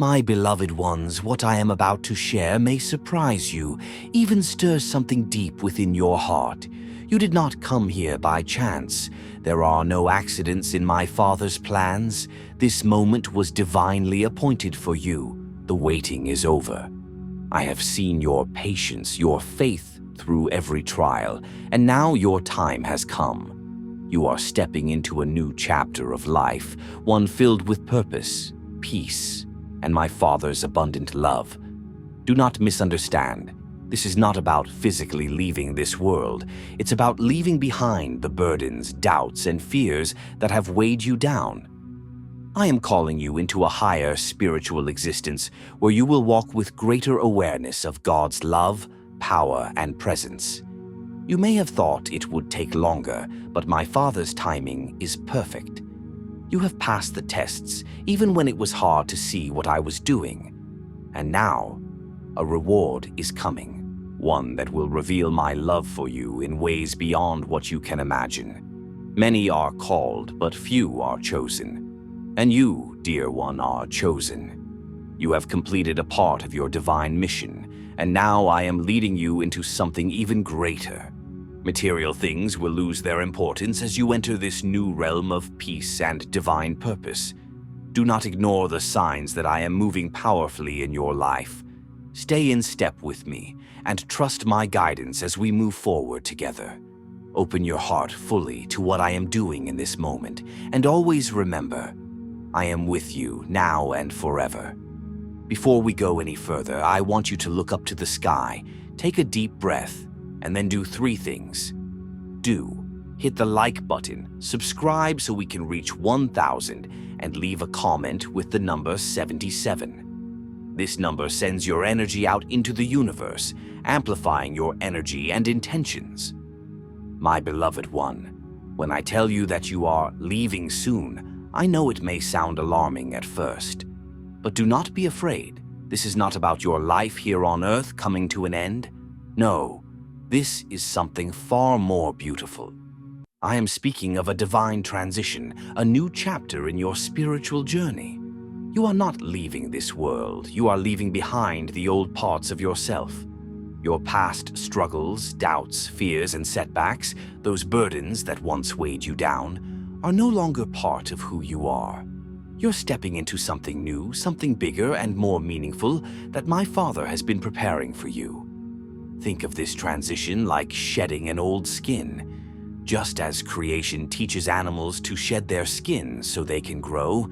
My beloved ones, what I am about to share may surprise you, even stir something deep within your heart. You did not come here by chance. There are no accidents in my Father's plans. This moment was divinely appointed for you. The waiting is over. I have seen your patience, your faith through every trial, and now your time has come. You are stepping into a new chapter of life, one filled with purpose, peace, and my Father's abundant love. Do not misunderstand. This is not about physically leaving this world. It's about leaving behind the burdens, doubts, and fears that have weighed you down. I am calling you into a higher spiritual existence where you will walk with greater awareness of God's love, power, and presence. You may have thought it would take longer, but my Father's timing is perfect. You have passed the tests, even when it was hard to see what I was doing. And now, a reward is coming, one that will reveal my love for you in ways beyond what you can imagine. Many are called, but few are chosen. And you, dear one, are chosen. You have completed a part of your divine mission, and now I am leading you into something even greater. Material things will lose their importance as you enter this new realm of peace and divine purpose. Do not ignore the signs that I am moving powerfully in your life. Stay in step with me and trust my guidance as we move forward together. Open your heart fully to what I am doing in this moment, and always remember, I am with you now and forever. Before we go any further, I want you to look up to the sky, take a deep breath, and then do 3 things. Hit the like button, subscribe so we can reach 1,000, and leave a comment with the number 77. This number sends your energy out into the universe, amplifying your energy and intentions. My beloved one, when I tell you that you are leaving soon, I know it may sound alarming at first. But do not be afraid. This is not about your life here on Earth coming to an end. No. This is something far more beautiful. I am speaking of a divine transition, a new chapter in your spiritual journey. You are not leaving this world. You are leaving behind the old parts of yourself. Your past struggles, doubts, fears, and setbacks, those burdens that once weighed you down, are no longer part of who you are. You're stepping into something new, something bigger and more meaningful that my Father has been preparing for you. Think of this transition like shedding an old skin. Just as creation teaches animals to shed their skin so they can grow,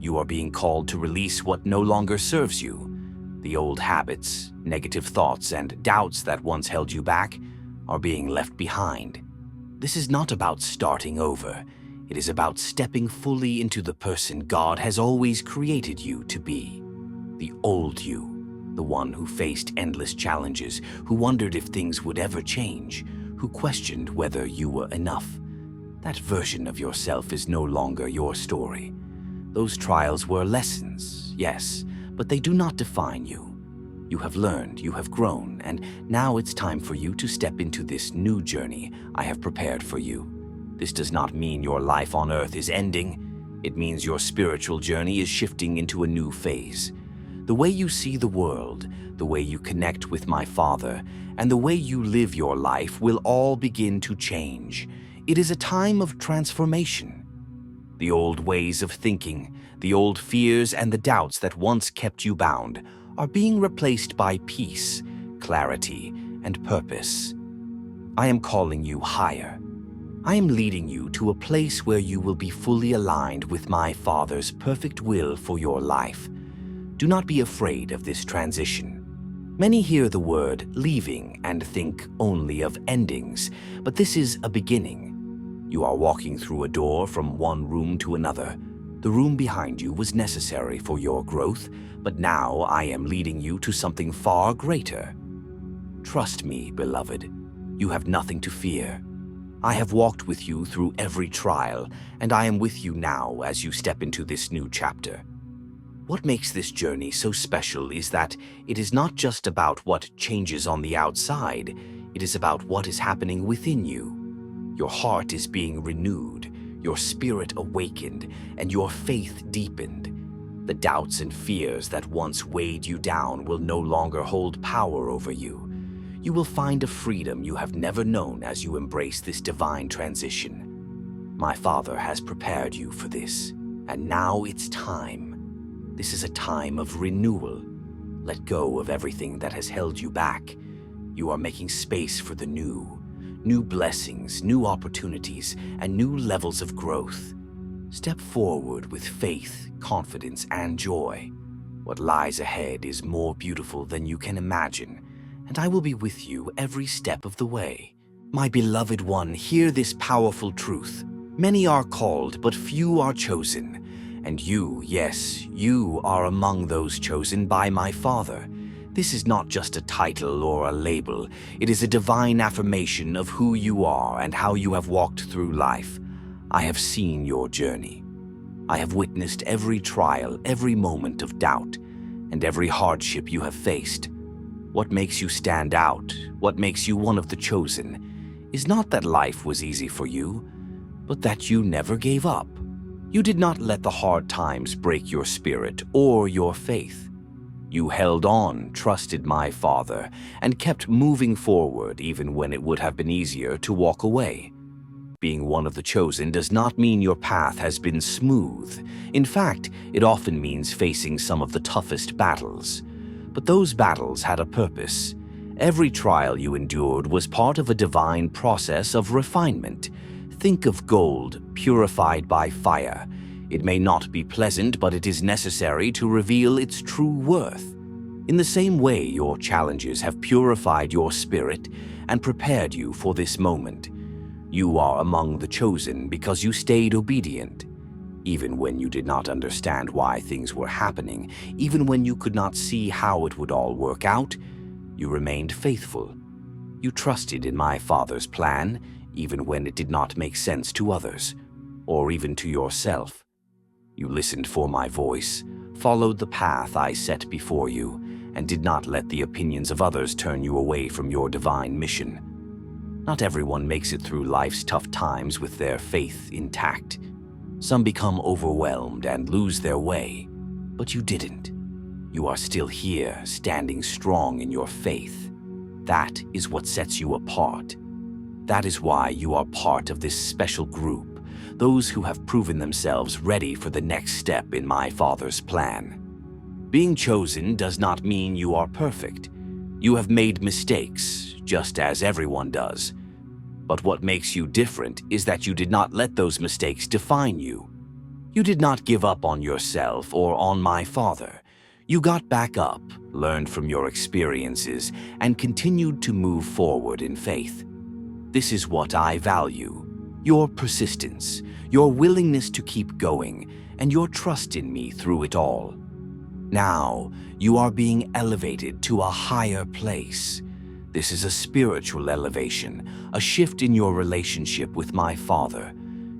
you are being called to release what no longer serves you. The old habits, negative thoughts, and doubts that once held you back are being left behind. This is not about starting over. It is about stepping fully into the person God has always created you to be. The old you. The one who faced endless challenges, who wondered if things would ever change, who questioned whether you were enough. That version of yourself is no longer your story. Those trials were lessons, yes, but they do not define you. You have learned, you have grown, and now it's time for you to step into this new journey I have prepared for you. This does not mean your life on Earth is ending. It means your spiritual journey is shifting into a new phase. The way you see the world, the way you connect with my Father, and the way you live your life will all begin to change. It is a time of transformation. The old ways of thinking, the old fears and the doubts that once kept you bound are being replaced by peace, clarity, and purpose. I am calling you higher. I am leading you to a place where you will be fully aligned with my Father's perfect will for your life. Do not be afraid of this transition. Many hear the word leaving and think only of endings, but this is a beginning. You are walking through a door from one room to another. The room behind you was necessary for your growth, but now I am leading you to something far greater. Trust me, beloved. You have nothing to fear. I have walked with you through every trial, and I am with you now as you step into this new chapter. What makes this journey so special is that it is not just about what changes on the outside, it is about what is happening within you. Your heart is being renewed, your spirit awakened, and your faith deepened. The doubts and fears that once weighed you down will no longer hold power over you. You will find a freedom you have never known as you embrace this divine transition. My Father has prepared you for this, and now it's time. This is a time of renewal. Let go of everything that has held you back. You are making space for the new blessings, new opportunities, and new levels of growth. Step forward with faith, confidence, and joy. What lies ahead is more beautiful than you can imagine, and I will be with you every step of the way. My beloved one, hear this powerful truth. Many are called, but few are chosen. And you, yes, you are among those chosen by my Father. This is not just a title or a label. It is a divine affirmation of who you are and how you have walked through life. I have seen your journey. I have witnessed every trial, every moment of doubt, and every hardship you have faced. What makes you stand out, what makes you one of the chosen, is not that life was easy for you, but that you never gave up. You did not let the hard times break your spirit or your faith. You held on, trusted my Father, and kept moving forward even when it would have been easier to walk away. Being one of the chosen does not mean your path has been smooth. In fact, it often means facing some of the toughest battles. But those battles had a purpose. Every trial you endured was part of a divine process of refinement. Think of gold purified by fire. It may not be pleasant, but it is necessary to reveal its true worth. In the same way, your challenges have purified your spirit and prepared you for this moment. You are among the chosen because you stayed obedient. Even when you did not understand why things were happening, even when you could not see how it would all work out, you remained faithful. You trusted in my Father's plan, even when it did not make sense to others, or even to yourself. You listened for my voice, followed the path I set before you, and did not let the opinions of others turn you away from your divine mission. Not everyone makes it through life's tough times with their faith intact. Some become overwhelmed and lose their way, but you didn't. You are still here, standing strong in your faith. That is what sets you apart. That is why you are part of this special group, those who have proven themselves ready for the next step in my Father's plan. Being chosen does not mean you are perfect. You have made mistakes, just as everyone does. But what makes you different is that you did not let those mistakes define you. You did not give up on yourself or on my Father. You got back up, learned from your experiences, and continued to move forward in faith. This is what I value: your persistence, your willingness to keep going, and your trust in me through it all. Now, you are being elevated to a higher place. This is a spiritual elevation, a shift in your relationship with my Father.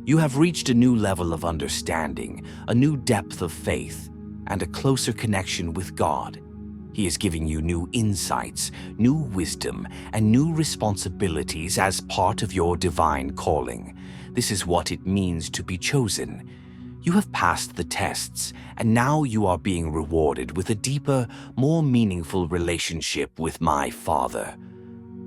You have reached a new level of understanding, a new depth of faith, and a closer connection with God. He is giving you new insights, new wisdom, and new responsibilities as part of your divine calling. This is what it means to be chosen. You have passed the tests, and now you are being rewarded with a deeper, more meaningful relationship with my Father.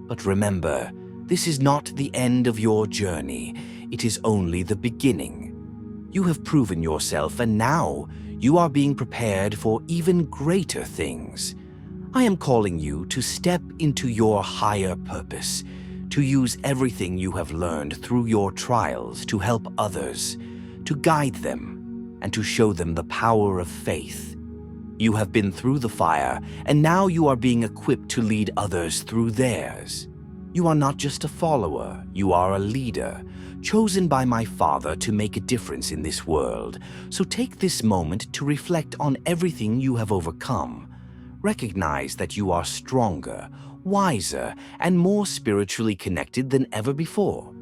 But remember, this is not the end of your journey. It is only the beginning. You have proven yourself, and now you are being prepared for even greater things. I am calling you to step into your higher purpose, to use everything you have learned through your trials to help others, to guide them, and to show them the power of faith. You have been through the fire, and now you are being equipped to lead others through theirs. You are not just a follower, you are a leader, chosen by my Father to make a difference in this world. So take this moment to reflect on everything you have overcome. Recognize that you are stronger, wiser, and more spiritually connected than ever before.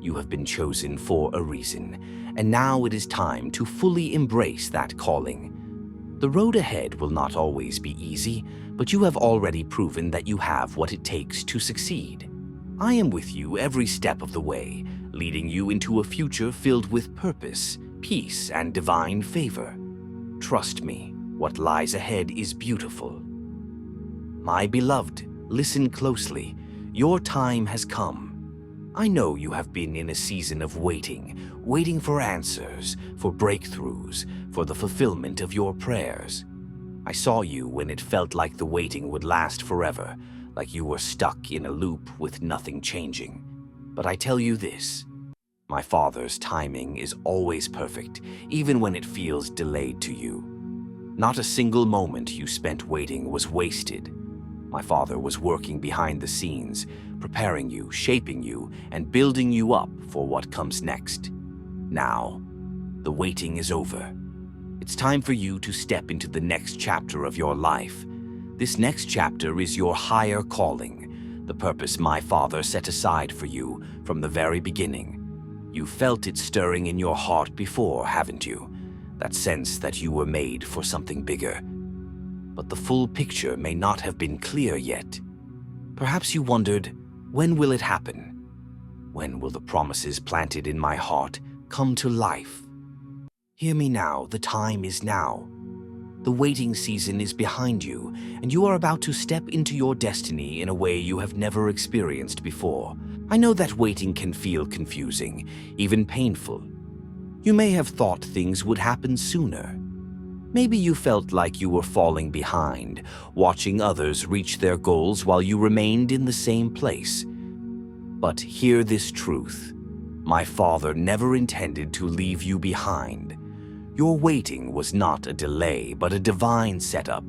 You have been chosen for a reason, and now it is time to fully embrace that calling. The road ahead will not always be easy, but you have already proven that you have what it takes to succeed. I am with you every step of the way, leading you into a future filled with purpose, peace, and divine favor. Trust me, what lies ahead is beautiful. My beloved, listen closely. Your time has come. I know you have been in a season of waiting for answers, for breakthroughs, for the fulfillment of your prayers. I saw you when it felt like the waiting would last forever, like you were stuck in a loop with nothing changing. But I tell you this, my Father's timing is always perfect, even when it feels delayed to you. Not a single moment you spent waiting was wasted. My Father was working behind the scenes, preparing you, shaping you, and building you up for what comes next. Now, the waiting is over. It's time for you to step into the next chapter of your life. This next chapter is your higher calling, the purpose my Father set aside for you from the very beginning. You felt it stirring in your heart before, haven't you? That sense that you were made for something bigger. But the full picture may not have been clear yet. Perhaps you wondered, when will it happen? When will the promises planted in my heart come to life? Hear me now, the time is now. The waiting season is behind you, and you are about to step into your destiny in a way you have never experienced before. I know that waiting can feel confusing, even painful. You may have thought things would happen sooner. Maybe you felt like you were falling behind, watching others reach their goals while you remained in the same place. But hear this truth. My Father never intended to leave you behind. Your waiting was not a delay, but a divine setup.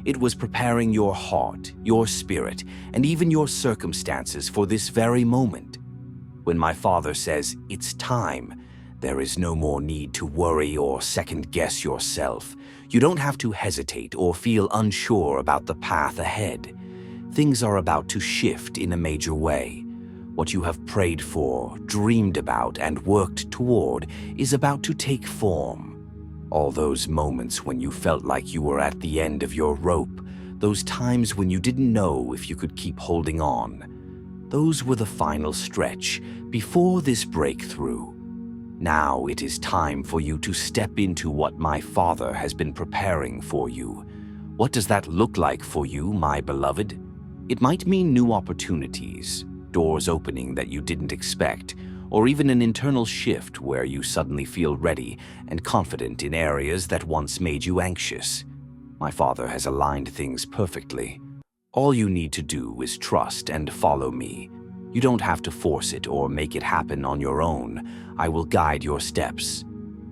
It was preparing your heart, your spirit, and even your circumstances for this very moment. When my Father says, "It's time," there is no more need to worry or second-guess yourself. You don't have to hesitate or feel unsure about the path ahead. Things are about to shift in a major way. What you have prayed for, dreamed about, and worked toward is about to take form. All those moments when you felt like you were at the end of your rope, those times when you didn't know if you could keep holding on, those were the final stretch before this breakthrough. Now it is time for you to step into what my Father has been preparing for you. What does that look like for you, my beloved? It might mean new opportunities, doors opening that you didn't expect, or even an internal shift where you suddenly feel ready and confident in areas that once made you anxious. My Father has aligned things perfectly. All you need to do is trust and follow me. You don't have to force it or make it happen on your own. I will guide your steps.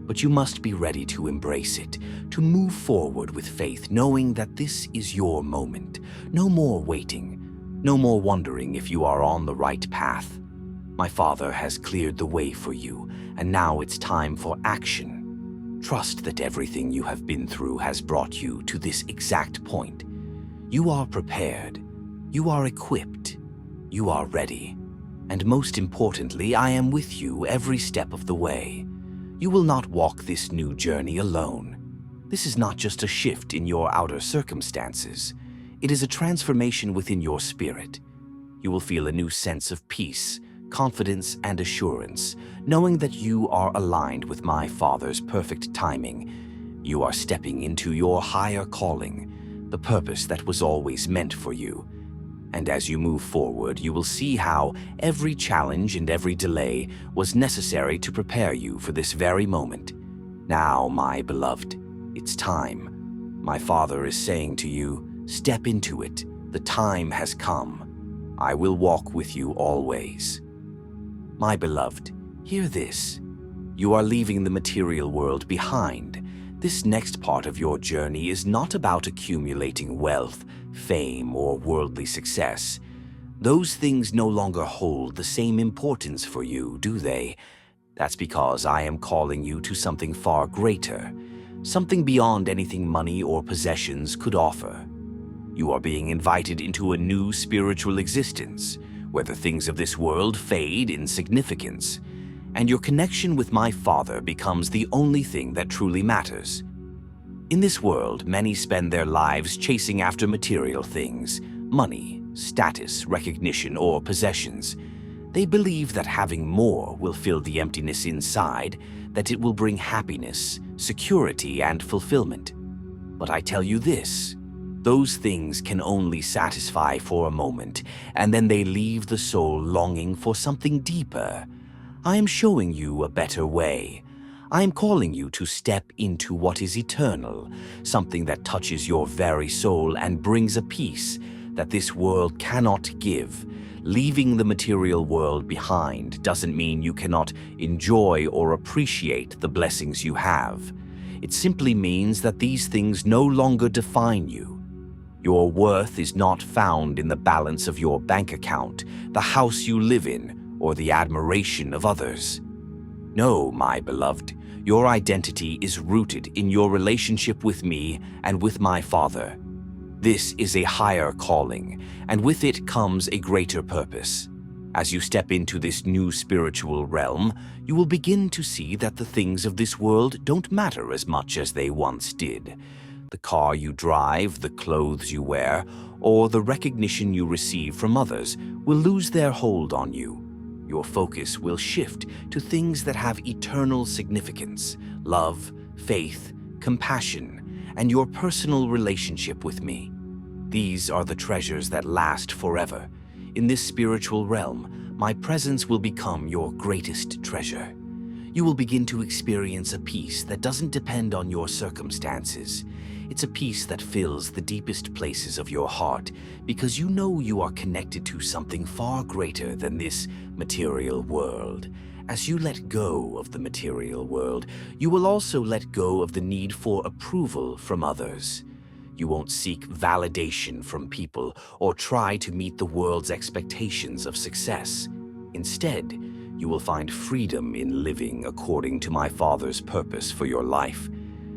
But you must be ready to embrace it, to move forward with faith, knowing that this is your moment. No more waiting. No more wondering if you are on the right path. My Father has cleared the way for you, and now it's time for action. Trust that everything you have been through has brought you to this exact point. You are prepared. You are equipped. You are ready. And most importantly, I am with you every step of the way. You will not walk this new journey alone. This is not just a shift in your outer circumstances. It is a transformation within your spirit. You will feel a new sense of peace, confidence, and assurance, knowing that you are aligned with my Father's perfect timing. You are stepping into your higher calling, the purpose that was always meant for you. And as you move forward, you will see how every challenge and every delay was necessary to prepare you for this very moment. Now, my beloved, it's time. My Father is saying to you, step into it. The time has come. I will walk with you always. My beloved, hear this. You are leaving the material world behind. This next part of your journey is not about accumulating wealth, fame, or worldly success. Those things no longer hold the same importance for you, do they? That's because I am calling you to something far greater, something beyond anything money or possessions could offer. You are being invited into a new spiritual existence, where the things of this world fade in significance, and your connection with my Father becomes the only thing that truly matters. In this world, many spend their lives chasing after material things, money, status, recognition, or possessions. They believe that having more will fill the emptiness inside, that it will bring happiness, security, and fulfillment. But I tell you this, those things can only satisfy for a moment, and then they leave the soul longing for something deeper. I am showing you a better way. I am calling you to step into what is eternal, something that touches your very soul and brings a peace that this world cannot give. Leaving the material world behind doesn't mean you cannot enjoy or appreciate the blessings you have. It simply means that these things no longer define you. Your worth is not found in the balance of your bank account, the house you live in, or the admiration of others. No, my beloved, your identity is rooted in your relationship with me and with my Father. This is a higher calling, and with it comes a greater purpose. As you step into this new spiritual realm, you will begin to see that the things of this world don't matter as much as they once did. The car you drive, the clothes you wear, or the recognition you receive from others will lose their hold on you. Your focus will shift to things that have eternal significance: love, faith, compassion, and your personal relationship with me. These are the treasures that last forever. In this spiritual realm, my presence will become your greatest treasure. You will begin to experience a peace that doesn't depend on your circumstances. It's a peace that fills the deepest places of your heart because you know you are connected to something far greater than this material world. As you let go of the material world, you will also let go of the need for approval from others. You won't seek validation from people or try to meet the world's expectations of success. Instead, you will find freedom in living according to my Father's purpose for your life.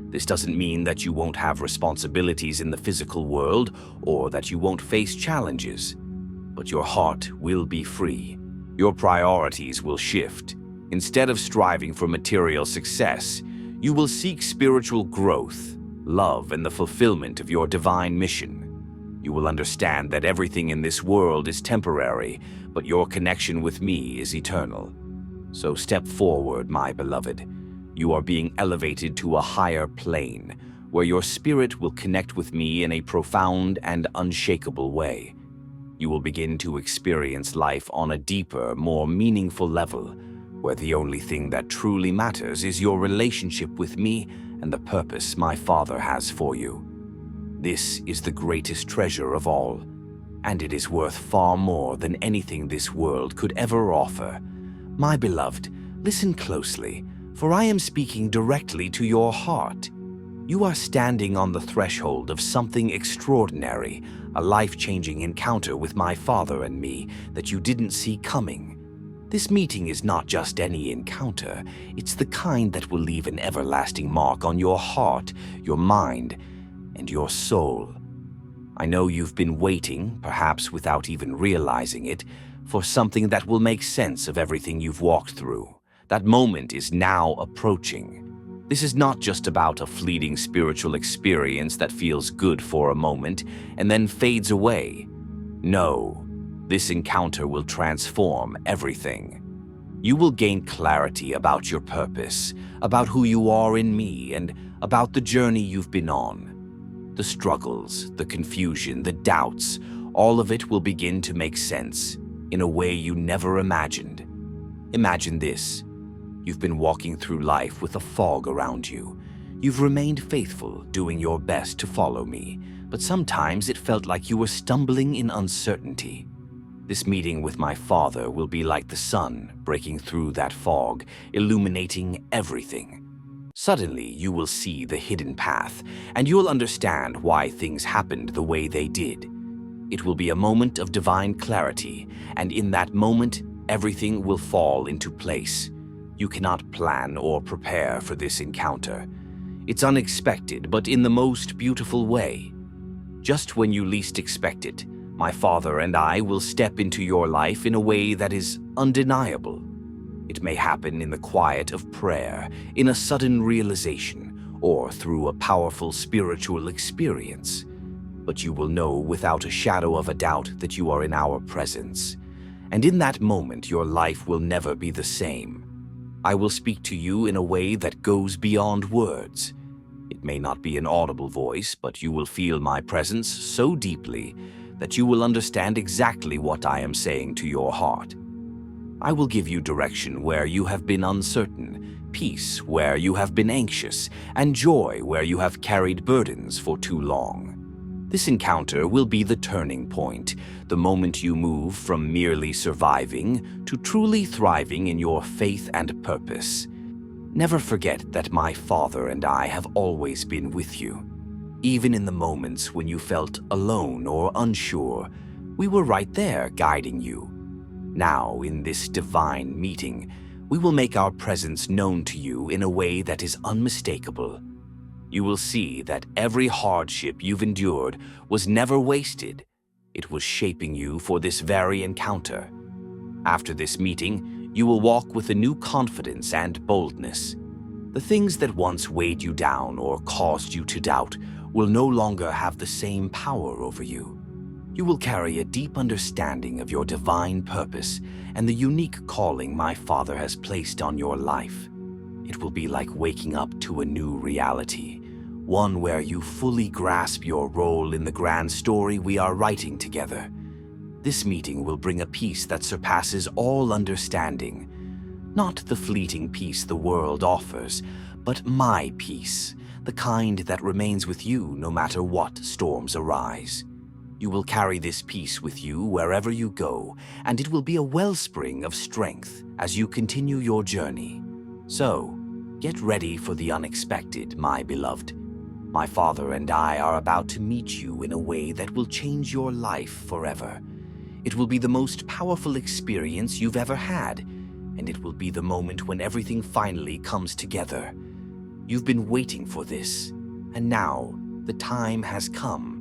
This doesn't mean that you won't have responsibilities in the physical world or that you won't face challenges, but your heart will be free. Your priorities will shift. Instead of striving for material success, you will seek spiritual growth, love, and the fulfillment of your divine mission. You will understand that everything in this world is temporary, but your connection with me is eternal. So step forward, my beloved. You are being elevated to a higher plane, where your spirit will connect with me in a profound and unshakable way. You will begin to experience life on a deeper, more meaningful level, where the only thing that truly matters is your relationship with me and the purpose my Father has for you. This is the greatest treasure of all, and it is worth far more than anything this world could ever offer. My beloved, listen closely, for I am speaking directly to your heart. You are standing on the threshold of something extraordinary, a life-changing encounter with my Father and me that you didn't see coming. This meeting is not just any encounter, it's the kind that will leave an everlasting mark on your heart, your mind, and your soul. I know you've been waiting, perhaps without even realizing it, for something that will make sense of everything you've walked through. That moment is now approaching. This is not just about a fleeting spiritual experience that feels good for a moment and then fades away. No, this encounter will transform everything. You will gain clarity about your purpose, about who you are in me, and about the journey you've been on. The struggles, the confusion, the doubts, all of it will begin to make sense in a way you never imagined. Imagine this. You've been walking through life with a fog around you. You've remained faithful, doing your best to follow me, but sometimes it felt like you were stumbling in uncertainty. This meeting with my Father will be like the sun breaking through that fog, illuminating everything. Suddenly, you will see the hidden path, and you'll understand why things happened the way they did. It will be a moment of divine clarity, and in that moment, everything will fall into place. You cannot plan or prepare for this encounter. It's unexpected, but in the most beautiful way. Just when you least expect it, my Father and I will step into your life in a way that is undeniable. It may happen in the quiet of prayer, in a sudden realization, or through a powerful spiritual experience. But you will know without a shadow of a doubt that you are in our presence. And in that moment, your life will never be the same. I will speak to you in a way that goes beyond words. It may not be an audible voice, but you will feel my presence so deeply that you will understand exactly what I am saying to your heart. I will give you direction where you have been uncertain, peace where you have been anxious, and joy where you have carried burdens for too long. This encounter will be the turning point, the moment you move from merely surviving to truly thriving in your faith and purpose. Never forget that my Father and I have always been with you. Even in the moments when you felt alone or unsure, we were right there guiding you. Now, in this divine meeting, we will make our presence known to you in a way that is unmistakable. You will see that every hardship you've endured was never wasted. It was shaping you for this very encounter. After this meeting, you will walk with a new confidence and boldness. The things that once weighed you down or caused you to doubt will no longer have the same power over you. You will carry a deep understanding of your divine purpose and the unique calling my Father has placed on your life. It will be like waking up to a new reality, one where you fully grasp your role in the grand story we are writing together. This meeting will bring a peace that surpasses all understanding. Not the fleeting peace the world offers, but my peace, the kind that remains with you no matter what storms arise. You will carry this peace with you wherever you go, and it will be a wellspring of strength as you continue your journey. So, get ready for the unexpected, my beloved. My Father and I are about to meet you in a way that will change your life forever. It will be the most powerful experience you've ever had, and it will be the moment when everything finally comes together. You've been waiting for this, and now the time has come.